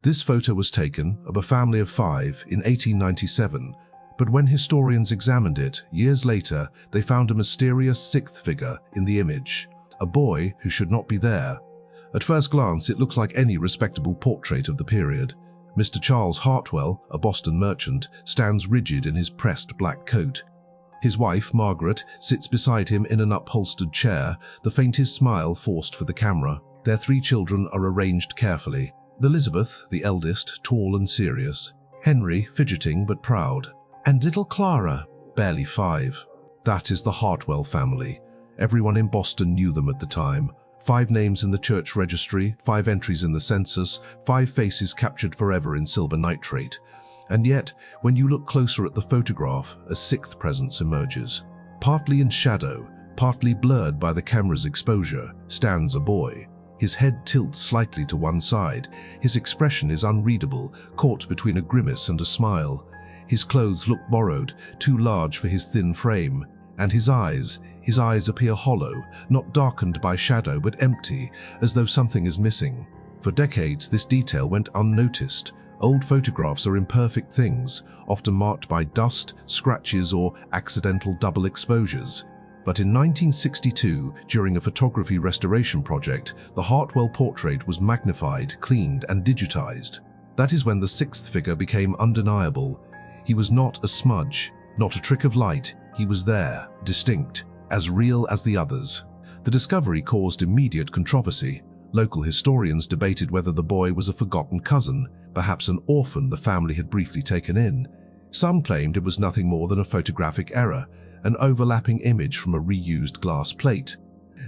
This photo was taken of a family of 5 in 1897, but when historians examined it years later, they found a mysterious 6th figure in the image, a boy who should not be there. At first glance, it looks like any respectable portrait of the period. Mr. Charles Hartwell, a Boston merchant, stands rigid in his pressed black coat. His wife, Margaret, sits beside him in an upholstered chair, the faintest smile forced for the camera. Their 3 children are arranged carefully. Elizabeth, the eldest, tall and serious. Henry, fidgeting but proud. And little Clara, barely 5. That is the Hartwell family. Everyone in Boston knew them at the time. 5 names in the church registry, 5 entries in the census, 5 faces captured forever in silver nitrate. And yet, when you look closer at the photograph, a 6th presence emerges. Partly in shadow, partly blurred by the camera's exposure, stands a boy. His head tilts slightly to one side. His expression is unreadable, caught between a grimace and a smile. His clothes look borrowed, too large for his thin frame. And his eyes appear hollow, not darkened by shadow but empty, as though something is missing. For decades, this detail went unnoticed. Old photographs are imperfect things, often marked by dust, scratches, or accidental double exposures. But in 1962, during a photography restoration project, the Hartwell portrait was magnified, cleaned, and digitized. That is when the 6th figure became undeniable. He was not a smudge, not a trick of light. He was there, distinct, as real as the others. The discovery caused immediate controversy. Local historians debated whether the boy was a forgotten cousin, perhaps an orphan the family had briefly taken in. Some claimed it was nothing more than a photographic error, an overlapping image from a reused glass plate.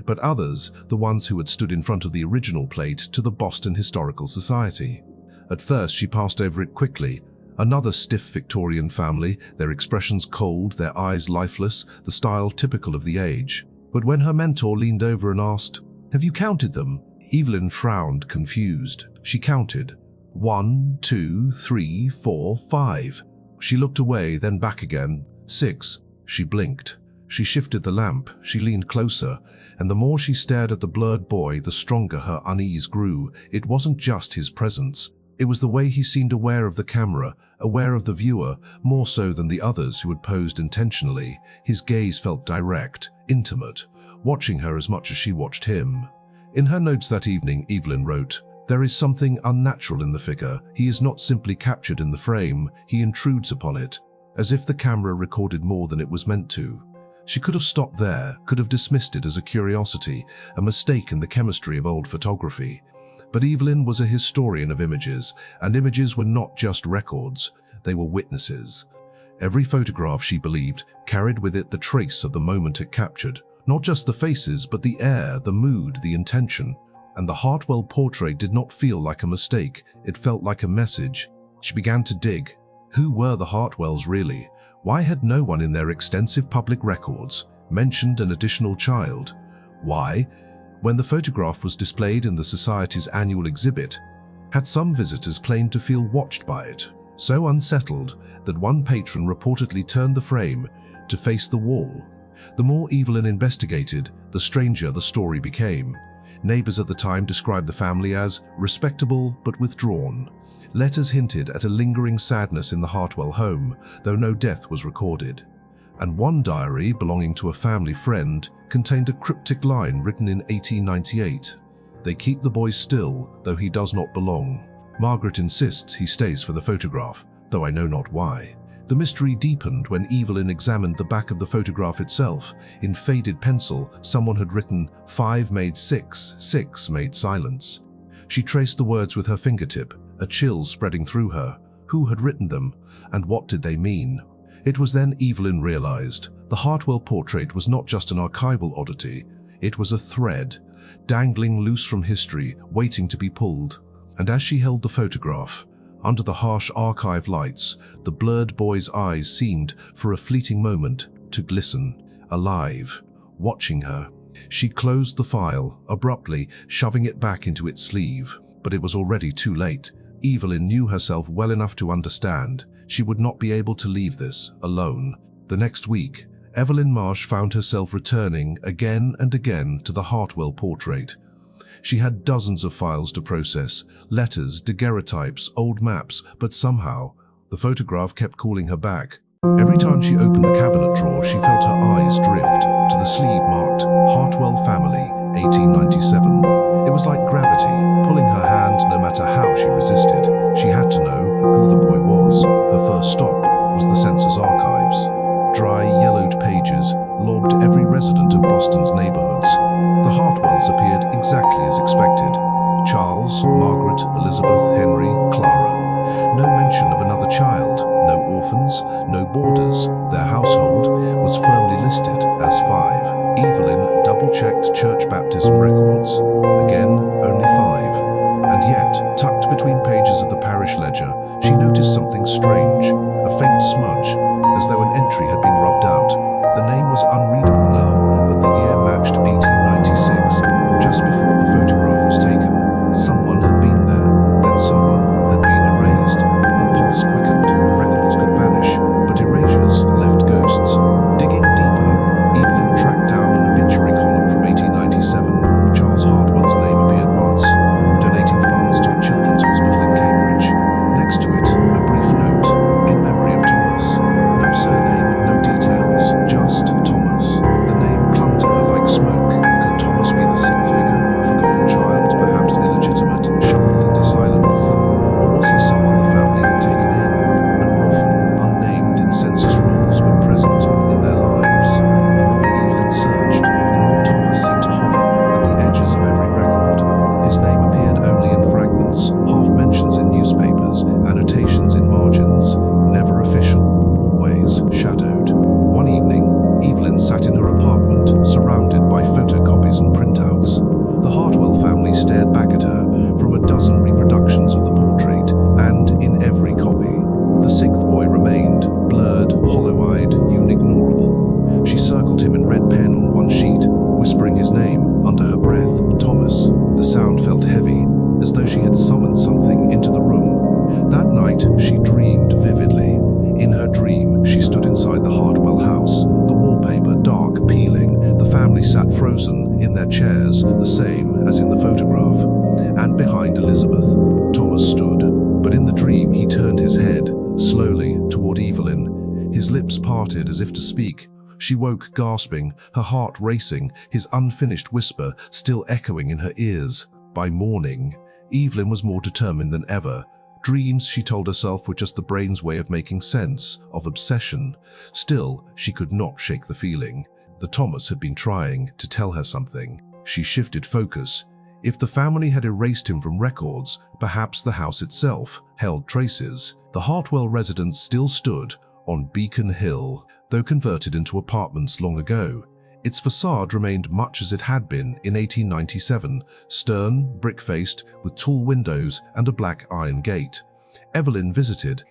But others, the ones who had stood in front of the original plate, to the Boston Historical Society. At first, she passed over it quickly. Another stiff Victorian family, their expressions cold, their eyes lifeless, the style typical of the age. But when her mentor leaned over and asked, "Have you counted them?" Evelyn frowned, confused. She counted. 1, 2, 3, 4, 5. She looked away, then back again. 6. She blinked. She shifted the lamp. She leaned closer. And the more she stared at the blurred boy, the stronger her unease grew. It wasn't just his presence. It was the way he seemed aware of the camera, aware of the viewer, more so than the others who had posed intentionally. His gaze felt direct, intimate, watching her as much as she watched him. In her notes that evening, Evelyn wrote, "There is something unnatural in the figure. He is not simply captured in the frame, he intrudes upon it, as if the camera recorded more than it was meant to." She could have stopped there, could have dismissed it as a curiosity, a mistake in the chemistry of old photography. But Evelyn was a historian of images, and images were not just records, they were witnesses. Every photograph, she believed, carried with it the trace of the moment it captured. Not just the faces, but the air, the mood, the intention. And the Hartwell portrait did not feel like a mistake, it felt like a message. She began to dig. Who were the Hartwells really? Why had no one in their extensive public records mentioned an additional child? Why, when the photograph was displayed in the Society's annual exhibit, had some visitors claimed to feel watched by it, so unsettled that one patron reportedly turned the frame to face the wall? The more Evelyn investigated, the stranger the story became. Neighbors at the time described the family as respectable but withdrawn. Letters hinted at a lingering sadness in the Hartwell home, though no death was recorded. And one diary, belonging to a family friend, contained a cryptic line written in 1898. "They keep the boy still, though he does not belong. Margaret insists he stays for the photograph, though I know not why." The mystery deepened when Evelyn examined the back of the photograph itself. In faded pencil, someone had written, "5 made 6, 6 made silence." She traced the words with her fingertip, a chill spreading through her. Who had written them, and what did they mean? It was then Evelyn realized the Hartwell portrait was not just an archival oddity, it was a thread, dangling loose from history, waiting to be pulled. And as she held the photograph, under the harsh archive lights, the blurred boy's eyes seemed, for a fleeting moment, to glisten, alive, watching her. She closed the file, abruptly, shoving it back into its sleeve. But it was already too late. Evelyn knew herself well enough to understand she would not be able to leave this alone. The next week, Evelyn Marsh found herself returning again and again to the Hartwell portrait. She had dozens of files to process, letters, daguerreotypes, old maps, but somehow, the photograph kept calling her back. Every time she opened the cabinet drawer, she felt her eyes drift to the sleeve marked Hartwell Family, 1897. It was like gravity, pulling her hand no matter how she resisted. She had to know who the boy was. Her first stop was the census archives. Dry, yellowed pages logged every resident of Boston's neighborhoods. The Hartwells appeared exactly as expected. Charles, Margaret, Elizabeth, Henry, Clara. No mention of another child, no orphans, no boarders. Their household was firmly listed as 5. Evelyn double-checked church baptism records. Again, only 5. And yet, tucked between pages of the parish ledger, she noticed something strange, a faint smudge, as though an entry had been rubbed out. The name was unreadable now, but the year matched 1896, just before the photograph was taken. Someone had been there, then someone had been erased. Her pulse quickened, records could vanish, but erasures left ghosts. Digging deeper, Evelyn tracked down an obituary column from 1897. Charles Hartwell's name appeared once, donating funds to a children's hospital in Cambridge. Next to it, a brief note, in memory of Thomas. No surname, no details, just Thomas. The name clung to her like smoke. Could Thomas be the 6th figure, a forgotten child, perhaps illegitimate, shuffled into silence? Or was he someone the family had taken in? An orphan, unnamed in census rolls, but present in their lives. The more Evelyn searched, the more Thomas seemed to hover at the edges of every record. His name appeared only in fragments, half mentions in newspapers, annotations in margins, never official, always shadowed. One evening, Evelyn sat in her apartment, surrounded by photocopies and printouts. The Hartwell family stared back at her from a dozen reproductions of the portrait, and in every copy, the 6th boy remained, blurred, hollow-eyed, unignorable. She circled him in red pen on one sheet, whispering his name under her breath, Thomas. The sound felt heavy, as though she had summoned something into the room. That night, she dreamed vividly. In her dream, she stood inside the Hartwell house, the wallpaper dark, peeling. The family sat frozen in their chairs, the same as in the photograph. And behind Elizabeth, Thomas stood. But in the dream, he turned his head, slowly, toward Evelyn. His lips parted as if to speak. She woke gasping, her heart racing, his unfinished whisper still echoing in her ears. By morning, Evelyn was more determined than ever. Dreams, she told herself, were just the brain's way of making sense of obsession. Still, she could not shake the feeling. The Thomas had been trying to tell her something. She shifted focus. If the family had erased him from records, perhaps the house itself held traces. The Hartwell residence still stood on Beacon Hill, though converted into apartments long ago. Its facade remained much as it had been in 1897, stern, brick-faced, with tall windows and a black iron gate. Evelyn visited,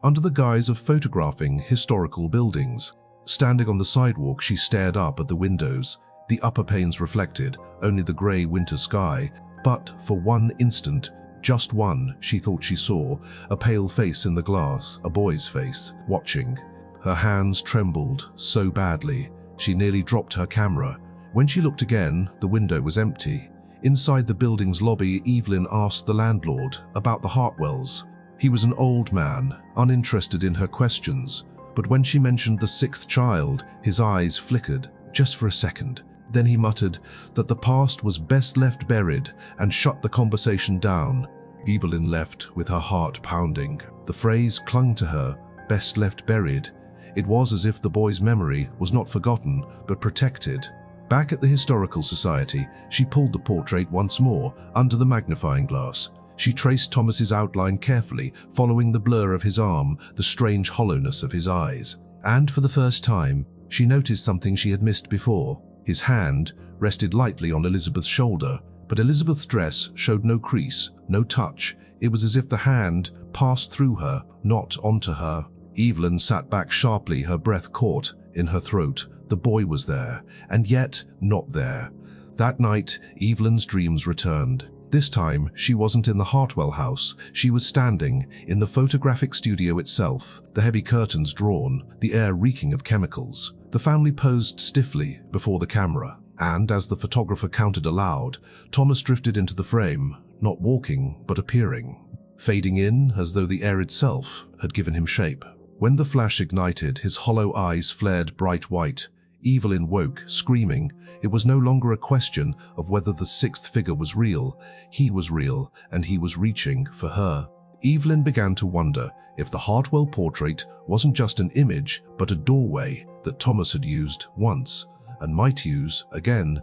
under the guise of photographing historical buildings. Standing on the sidewalk, she stared up at the windows. The upper panes reflected only the grey winter sky, but for one instant, just one, she thought she saw a pale face in the glass, a boy's face, watching. Her hands trembled so badly, she nearly dropped her camera. When she looked again, the window was empty. Inside the building's lobby, Evelyn asked the landlord about the Hartwells. He was an old man, uninterested in her questions, but when she mentioned the 6th child, his eyes flickered, just for a second. Then he muttered that the past was best left buried and shut the conversation down. Evelyn left with her heart pounding. The phrase clung to her, best left buried. It was as if the boy's memory was not forgotten, but protected. Back at the Historical Society, she pulled the portrait once more under the magnifying glass. She traced Thomas's outline carefully, following the blur of his arm, the strange hollowness of his eyes. And for the first time, she noticed something she had missed before. His hand rested lightly on Elizabeth's shoulder, but Elizabeth's dress showed no crease, no touch. It was as if the hand passed through her, not onto her. Evelyn sat back sharply, her breath caught in her throat. The boy was there, and yet not there. That night, Evelyn's dreams returned. This time, she wasn't in the Hartwell house. She was standing in the photographic studio itself, the heavy curtains drawn, the air reeking of chemicals. The family posed stiffly before the camera. And as the photographer counted aloud, Thomas drifted into the frame, not walking, but appearing, fading in as though the air itself had given him shape. When the flash ignited, his hollow eyes flared bright white. Evelyn woke, screaming. It was no longer a question of whether the sixth figure was real. He was real, and he was reaching for her. Evelyn began to wonder if the Hartwell portrait wasn't just an image, but a doorway that Thomas had used once, and might use again.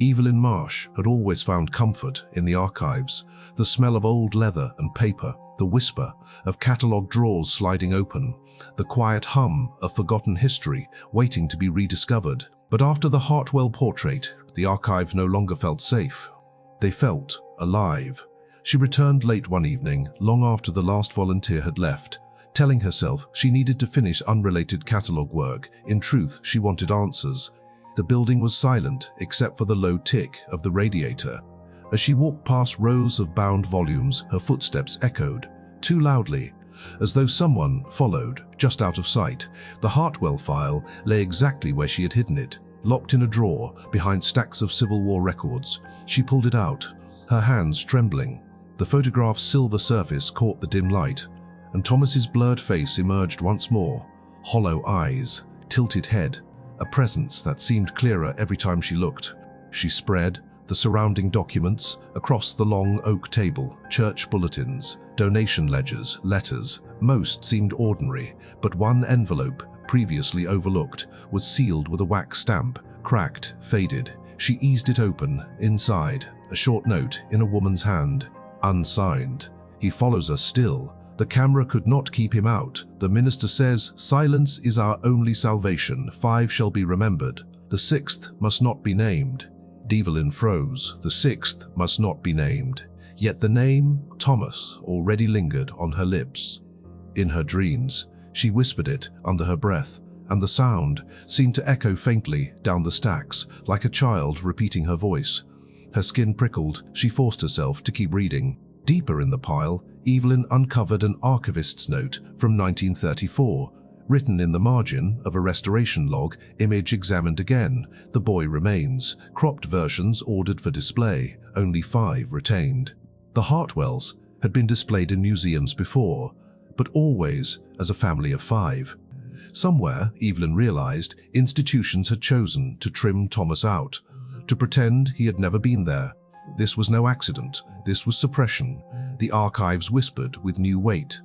Evelyn Marsh had always found comfort in the archives, the smell of old leather and paper, the whisper of catalogue drawers sliding open, the quiet hum of forgotten history waiting to be rediscovered. But after the Hartwell portrait, the archive no longer felt safe. They felt alive. She returned late one evening, long after the last volunteer had left, telling herself she needed to finish unrelated catalogue work. In truth, she wanted answers. The building was silent except for the low tick of the radiator. As she walked past rows of bound volumes, her footsteps echoed, too loudly, as though someone followed, just out of sight. The Hartwell file lay exactly where she had hidden it, locked in a drawer behind stacks of Civil War records. She pulled it out, her hands trembling. The photograph's silver surface caught the dim light, and Thomas's blurred face emerged once more. Hollow eyes, tilted head, a presence that seemed clearer every time she looked. She spread the surrounding documents across the long oak table, church bulletins, donation ledgers, letters. Most seemed ordinary, but one envelope, previously overlooked, was sealed with a wax stamp, cracked, faded. She eased it open. Inside, a short note in a woman's hand, unsigned. "He follows us still. The camera could not keep him out. The minister says, silence is our only salvation. 5 shall be remembered. The 6th must not be named." Evelyn froze. The 6th must not be named. Yet the name, Thomas, already lingered on her lips. In her dreams, she whispered it under her breath, and the sound seemed to echo faintly down the stacks, like a child repeating her voice. Her skin prickled. She forced herself to keep reading. Deeper in the pile, Evelyn uncovered an archivist's note from 1934, written in the margin of a restoration log. Image examined again. The boy remains. Cropped versions ordered for display. Only 5 retained. The Hartwells had been displayed in museums before, but always as a family of 5. Somewhere, Evelyn realized, institutions had chosen to trim Thomas out, to pretend he had never been there. This was no accident. This was suppression. The archives whispered with new weight.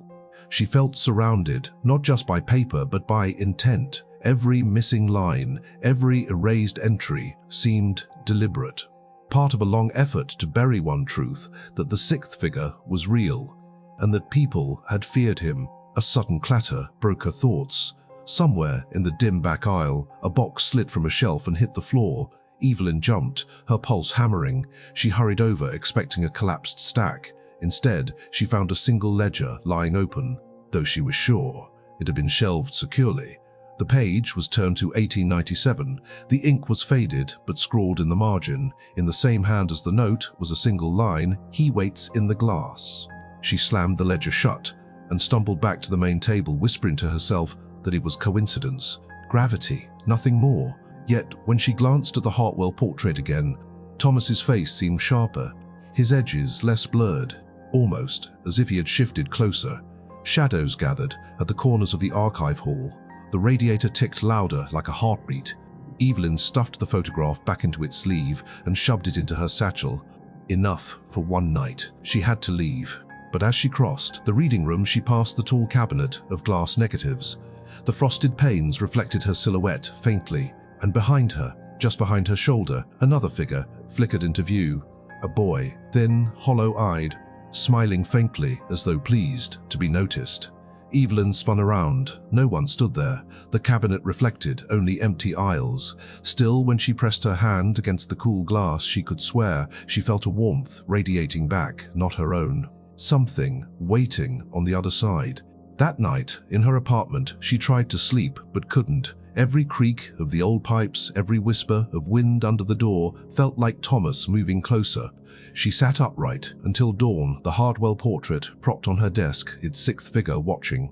She felt surrounded, not just by paper, but by intent. Every missing line, every erased entry seemed deliberate. Part of a long effort to bury one truth, that the 6th figure was real, and that people had feared him. A sudden clatter broke her thoughts. Somewhere in the dim back aisle, a box slid from a shelf and hit the floor. Evelyn jumped, her pulse hammering. She hurried over, expecting a collapsed stack. Instead, she found a single ledger lying open, though she was sure it had been shelved securely. The page was turned to 1897. The ink was faded, but scrawled in the margin. In the same hand as the note was a single line, "He waits in the glass." She slammed the ledger shut and stumbled back to the main table, whispering to herself that it was coincidence, gravity, nothing more. Yet, when she glanced at the Hartwell portrait again, Thomas's face seemed sharper, his edges less blurred, almost as if he had shifted closer. Shadows gathered at the corners of the archive hall. The radiator ticked louder, like a heartbeat. Evelyn stuffed the photograph back into its sleeve and shoved it into her satchel. Enough for one night. She had to leave. But as she crossed the reading room, she passed the tall cabinet of glass negatives. The frosted panes reflected her silhouette faintly, and behind her, just behind her shoulder, another figure flickered into view. A boy, thin, hollow-eyed, smiling faintly as though pleased to be noticed. Evelyn spun around. No one stood there. The cabinet reflected only empty aisles. Still, when she pressed her hand against the cool glass, she could swear she felt a warmth radiating back, not her own. Something waiting on the other side. That night, in her apartment, she tried to sleep but couldn't. Every creak of the old pipes, every whisper of wind under the door felt like Thomas moving closer. She sat upright until dawn, the Hartwell portrait propped on her desk, its 6th figure watching.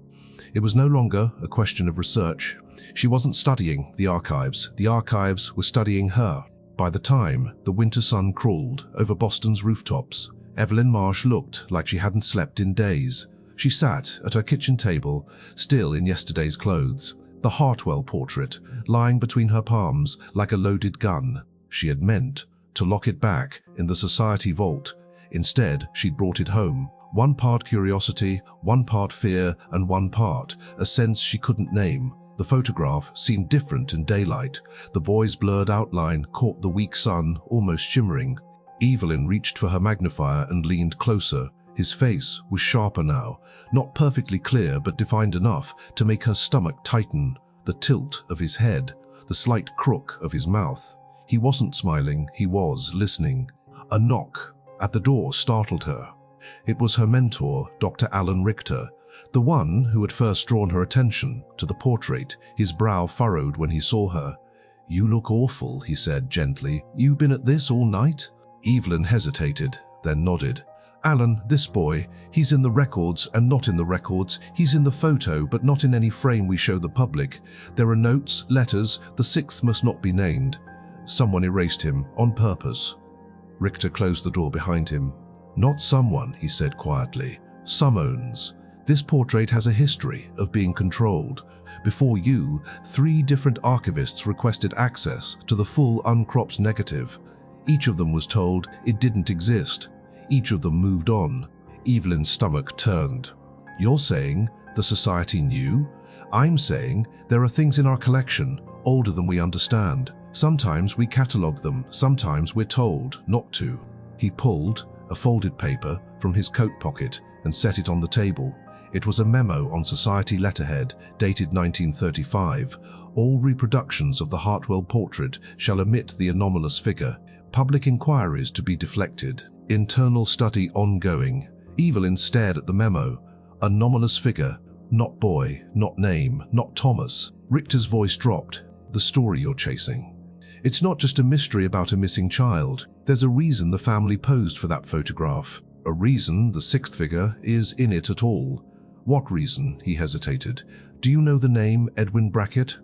It was no longer a question of research. She wasn't studying the archives were studying her. By the time the winter sun crawled over Boston's rooftops, Evelyn Marsh looked like she hadn't slept in days. She sat at her kitchen table, still in yesterday's clothes, the Hartwell portrait lying between her palms like a loaded gun. She had meant to lock it back in the society vault. Instead, she'd brought it home. One part curiosity, one part fear, and one part a sense she couldn't name. The photograph seemed different in daylight. The boy's blurred outline caught the weak sun, almost shimmering. Evelyn reached for her magnifier and leaned closer. His face was sharper now, not perfectly clear but defined enough to make her stomach tighten. The tilt of his head, the slight crook of his mouth. He wasn't smiling, he was listening. A knock at the door startled her. It was her mentor, Dr. Alan Richter, the one who had first drawn her attention to the portrait. His brow furrowed when he saw her. "You look awful," he said gently. "You've been at this all night?" Evelyn hesitated, then nodded. "Alan, this boy, he's in the records and not in the records. He's in the photo, but not in any frame we show the public. There are notes, letters, the sixth must not be named. Someone erased him, on purpose." Richter closed the door behind him. "Not someone," he said quietly. "Some owns. This portrait has a history of being controlled. Before you, 3 different archivists requested access to the full uncropped negative. Each of them was told it didn't exist. Each of them moved on." Evelyn's stomach turned. "You're saying the society knew? I'm saying there are things in our collection older than we understand. Sometimes we catalogue them, sometimes we're told not to." He pulled a folded paper from his coat pocket and set it on the table. It was a memo on society letterhead, dated 1935. "All reproductions of the Hartwell portrait shall omit the anomalous figure. Public inquiries to be deflected. Internal study ongoing." Evelyn stared at the memo. Anomalous figure. Not boy, not name, not Thomas. Richter's voice dropped. "The story you're chasing. It's not just a mystery about a missing child. There's a reason the family posed for that photograph. A reason the sixth figure is in it at all." "What reason?" he hesitated. "Do you know the name Edwin Brackett?"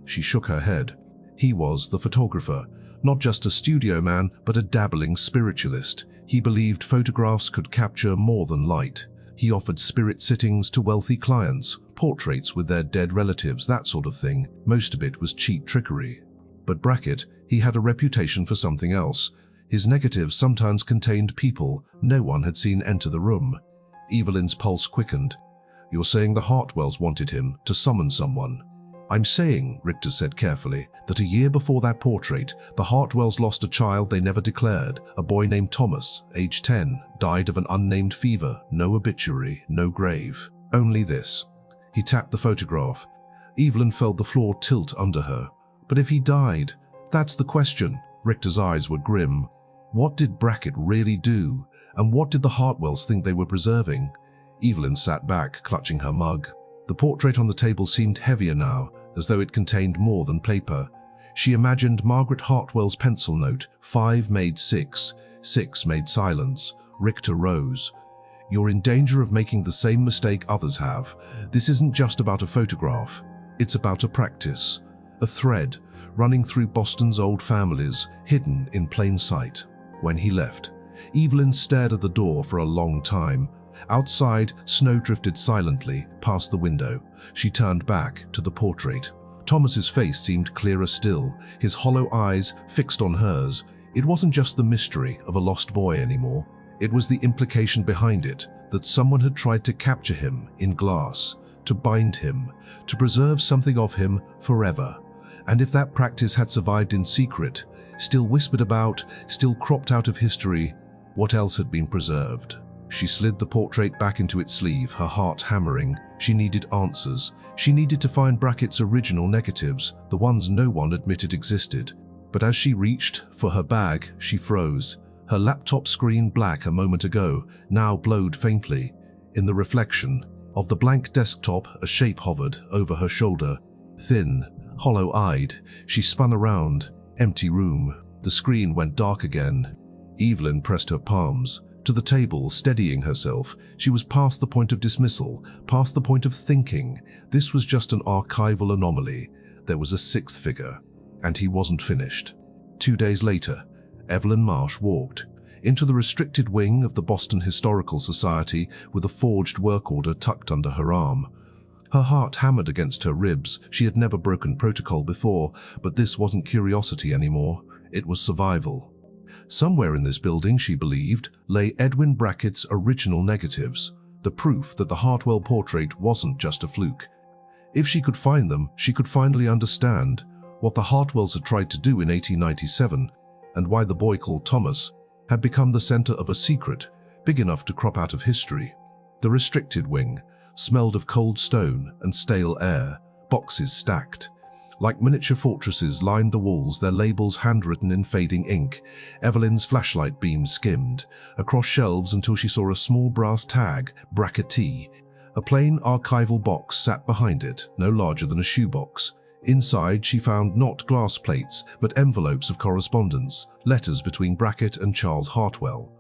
She shook her head. "He was the photographer. Not just a studio man, but a dabbling spiritualist. He believed photographs could capture more than light. He offered spirit sittings to wealthy clients, portraits with their dead relatives, that sort of thing. Most of it was cheap trickery. But Brackett, he had a reputation for something else. His negatives sometimes contained people no one had seen enter the room." Evelyn's pulse quickened. "You're saying the Hartwells wanted him to summon someone?" "I'm saying," Richter said carefully, "that a year before that portrait, the Hartwells lost a child they never declared. A boy named Thomas, age 10, died of an unnamed fever. No obituary, no grave. Only this." He tapped the photograph. Evelyn felt the floor tilt under her. "But if he died, that's the question." Richter's eyes were grim. What did Brackett really do? And what did the Hartwells think they were preserving? Evelyn sat back, clutching her mug. The portrait on the table seemed heavier now, as though it contained more than paper. She imagined Margaret Hartwell's pencil note, 5 made 6, 6 made silence. Richter rose. "You're in danger of making the same mistake others have. This isn't just about a photograph. It's about a practice. A thread running through Boston's old families, hidden in plain sight." When he left, Evelyn stared at the door for a long time. Outside, snow drifted silently past the window. She turned back to the portrait. Thomas's face seemed clearer still, his hollow eyes fixed on hers. It wasn't just the mystery of a lost boy anymore. It was the implication behind it, that someone had tried to capture him in glass, to bind him, to preserve something of him forever. And if that practice had survived in secret, still whispered about, still cropped out of history, what else had been preserved? She slid the portrait back into its sleeve, her heart hammering. She needed answers. She needed to find Brackett's original negatives, the ones no one admitted existed. But as she reached for her bag, she froze. Her laptop screen, black a moment ago, now glowed faintly. In the reflection of the blank desktop, a shape hovered over her shoulder. Thin, hollow-eyed, she spun around. Empty room. The screen went dark again. Evelyn pressed her palms to the table, steadying herself. She was past the point of dismissal, past the point of thinking. This was just an archival anomaly. There was a sixth figure, and he wasn't finished. 2 days later, Evelyn Marsh walked into the restricted wing of the Boston Historical Society with a forged work order tucked under her arm. Her heart hammered against her ribs. She had never broken protocol before, but this wasn't curiosity anymore. It was survival. Somewhere in this building, she believed, lay Edwin Brackett's original negatives, the proof that the Hartwell portrait wasn't just a fluke. If she could find them, she could finally understand what the Hartwells had tried to do in 1897 and why the boy called Thomas had become the center of a secret big enough to crop out of history. The restricted wing smelled of cold stone and stale air, boxes stacked. Like miniature fortresses lined the walls, their labels handwritten in fading ink. Evelyn's flashlight beam skimmed across shelves until she saw a small brass tag, Brackett. A plain archival box sat behind it, no larger than a shoebox. Inside, she found not glass plates, but envelopes of correspondence, letters between Brackett and Charles Hartwell.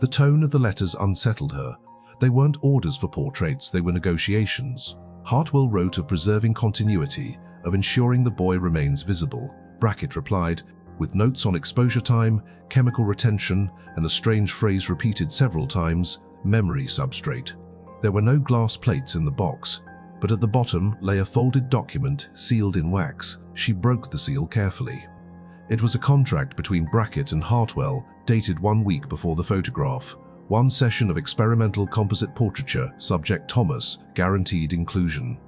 The tone of the letters unsettled her. They weren't orders for portraits, they were negotiations. Hartwell wrote of preserving continuity, of ensuring the boy remains visible. Brackett replied, with notes on exposure time, chemical retention, and a strange phrase repeated several times, memory substrate. There were no glass plates in the box, but at the bottom lay a folded document sealed in wax. She broke the seal carefully. It was a contract between Brackett and Hartwell, dated 1 week before the photograph. 1 session of experimental composite portraiture, subject Thomas, guaranteed inclusion.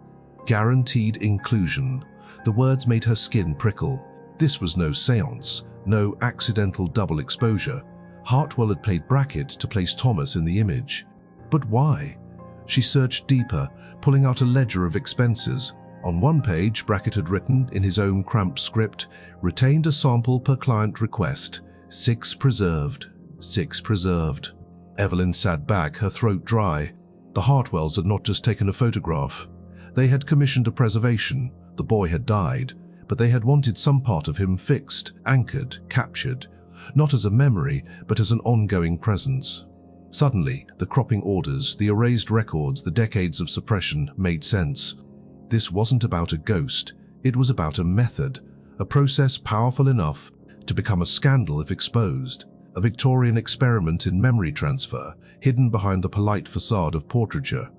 Guaranteed inclusion. The words made her skin prickle. This was no seance, no accidental double exposure. Hartwell had paid Brackett to place Thomas in the image. But why? She searched deeper, pulling out a ledger of expenses. On one page, Brackett had written, in his own cramped script, retained a sample per client request. 6 preserved. 6 preserved. Evelyn sat back, her throat dry. The Hartwells had not just taken a photograph. They had commissioned a preservation. The boy had died, but they had wanted some part of him fixed, anchored, captured, not as a memory, but as an ongoing presence. Suddenly, the cropping orders, the erased records, the decades of suppression made sense. This wasn't about a ghost. It was about a method, a process powerful enough to become a scandal if exposed, a Victorian experiment in memory transfer, hidden behind the polite facade of portraiture.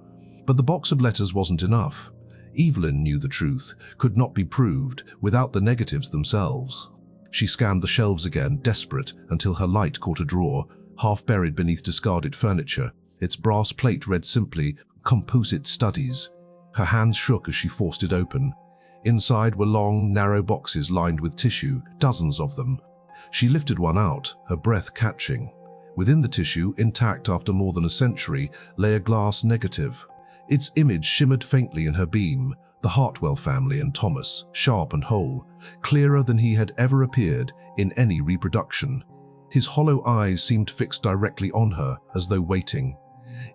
But the box of letters wasn't enough. Evelyn knew the truth could not be proved without the negatives themselves. She scanned the shelves again, desperate, until her light caught a drawer, half buried beneath discarded furniture. Its brass plate read simply, "Composite Studies." Her hands shook as she forced it open. Inside were long, narrow boxes lined with tissue, dozens of them. She lifted one out, her breath catching. Within the tissue, intact after more than a century, lay a glass negative. Its image shimmered faintly in her beam, the Hartwell family and Thomas, sharp and whole, clearer than he had ever appeared in any reproduction. His hollow eyes seemed fixed directly on her, as though waiting.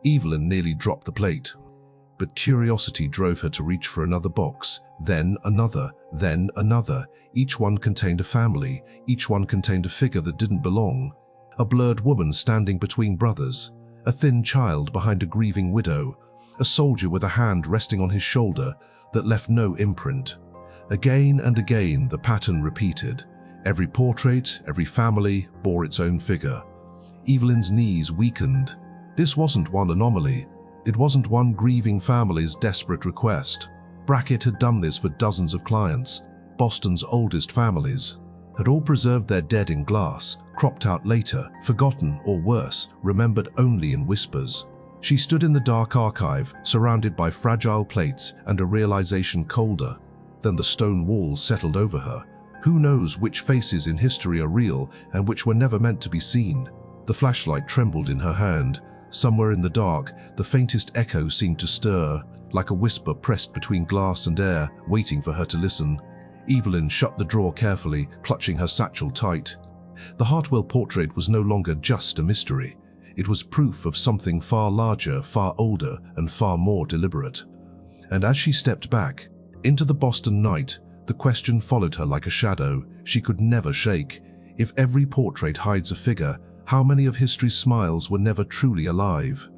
Evelyn nearly dropped the plate. But curiosity drove her to reach for another box, then another, then another. Each one contained a family, each one contained a figure that didn't belong. A blurred woman standing between brothers, a thin child behind a grieving widow, a soldier with a hand resting on his shoulder that left no imprint. Again and again the pattern repeated. Every portrait, every family bore its own figure. Evelyn's knees weakened. This wasn't one anomaly. It wasn't one grieving family's desperate request. Brackett had done this for dozens of clients. Boston's oldest families had all preserved their dead in glass, cropped out later, forgotten or worse, remembered only in whispers. She stood in the dark archive, surrounded by fragile plates and a realization colder. Then the stone walls settled over her. Who knows which faces in history are real and which were never meant to be seen? The flashlight trembled in her hand. Somewhere in the dark, the faintest echo seemed to stir, like a whisper pressed between glass and air, waiting for her to listen. Evelyn shut the drawer carefully, clutching her satchel tight. The Hartwell portrait was no longer just a mystery. It was proof of something far larger, far older, and far more deliberate. And as she stepped back into the Boston night, the question followed her like a shadow she could never shake. If every portrait hides a figure, how many of history's smiles were never truly alive?